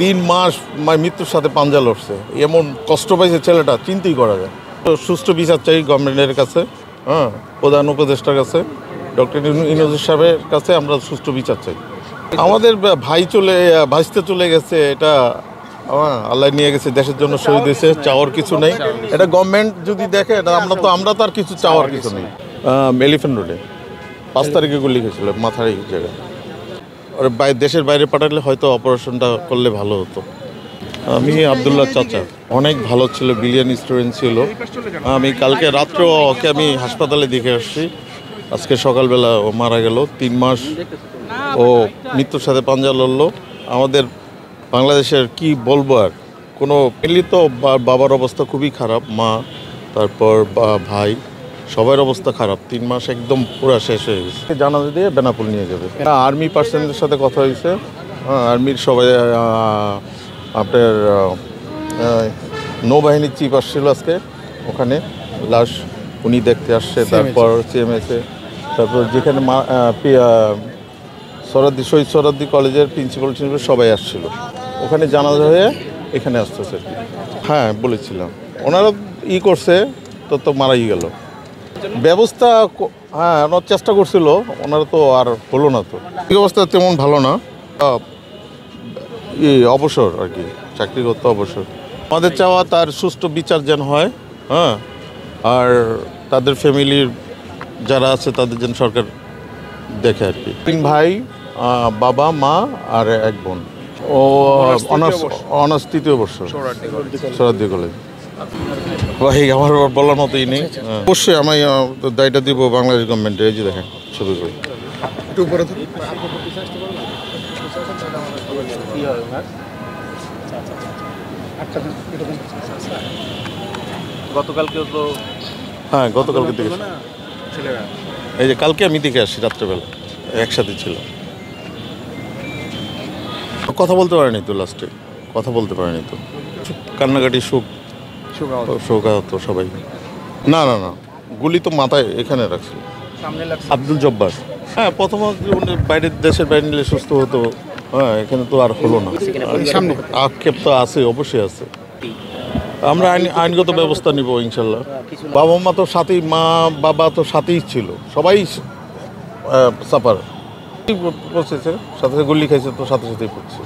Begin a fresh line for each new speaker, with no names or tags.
3 মাস মৃত্যুর সাথে পাঞ্জা লড়ছে, এমন কষ্ট পাইছে ছেলেটা চিন্তাই করা যায়। তো সুষ্ঠু বিচার চাই গভর্নমেন্টের কাছে, প্রধান উপদেষ্টার কাছে, ডক্টর ইউনূস সাহেবের কাছে আমরা সুষ্ঠু বিচার চাই। আমাদের ভাইস্তে চলে গেছে, এটা আল্লাহ নিয়ে গেছে, দেশের জন্য শহীদ হয়েছে, চাওয়ার কিছু নেই। এটা গভর্নমেন্ট যদি দেখে, এটা আমরা তো আর কিছু চাওয়ার কিছু নেই। এলিফ্যান্ট রোডে 5 তারিখে গুলি খেয়েছিল মাথার এই জায়গায়। ওর দেশের বাইরে পাঠালে হয়তো অপারেশনটা করলে ভালো হতো। আমি আবদুল্লাহ চাচা, অনেক ভালো ছিল, বিলিয়ন স্টুডেন্ট ছিল। আমি কালকে রাত্রে ওকে আমি হাসপাতালে দেখে আসছি। আজকে সকালবেলা ও মারা গেল। 3 মাস ও মৃত্যুর সাথে পাঞ্জা লড়লো। আমাদের বাংলাদেশের কি বলবো আর, কোনো এমনি তো বাবার অবস্থা খুবই খারাপ, মা তারপর ভাই সবার অবস্থা খারাপ। 3 মাস একদম পুরো শেষ হয়ে গেছে। জানাজা দিয়ে বেনাপোল নিয়ে যাবে। আর্মি পার্সনদের সাথে কথা হয়েছে, আর্মির সবাই, আপনার নৌবাহিনীর চিফ আসছিল আজকে, ওখানে লাশ উনি দেখতে আসছে। তারপর সিএমএসে, তারপর যেখানে শহীদ সোহরাওয়ার্দী কলেজের প্রিন্সিপাল সবাই আসছিল। ওখানে জানাজা হয়ে এখানে আসতেছে আর কি। হ্যাঁ বলেছিলাম, ওনারা করছে তো মারাই গেল। ব্যবস্থা ওনার চেষ্টা করছিল, ওনারা তো আর হলো না। তো এই অবস্থা তেমন ভালো না, অবসর আর কি, চাকরি করতে অবসর। আমাদের চাওয়া তার সুষ্ঠু বিচার যেন হয়, আর তাদের ফ্যামিলির যারা আছে তাদের যেন সরকার দেখে আর কি। 3 ভাই, বাবা মা আর 1 বোন। ও অনার্স 3য় বর্ষ সোহরাওয়ার্দী কলেজ। ভাই আমার বলার মতোই নেই। অবশ্যই আমি দায়টা দিব বাংলাদেশ গভর্নমেন্টের। এই যে দেখেন ছবি করে একটু উপরে
গতকালকেও তো
গতকালকে দেখে, এই যে কালকে আমি দেখে আসছি রাত্রেবেলা, একসাথে ছিল। কথা বলতে পারেনি তো, লাস্টে কথা বলতে পারেনি তো, কান্নাকাটি শোকাহত সবাই। না না না, গুলি তো মাথায় এখানে রাখছিল। আব্দুল জব্বার, প্রথমত দেশের বাইরে নিলে সুস্থ হতো। এখানে তো আর হলো না। আক্ষেপ তো আছে, অবশ্যই আছে। আমরা আইনগত ব্যবস্থা নিব ইনশাল্লাহ। বাবা মা তো সাথেই, মা বাবা তো সাথেই ছিল, সবাই সাফার পড়ছে, সাথে সাথে গুলি খাইছে তো সাথে সাথেই পড়ছে।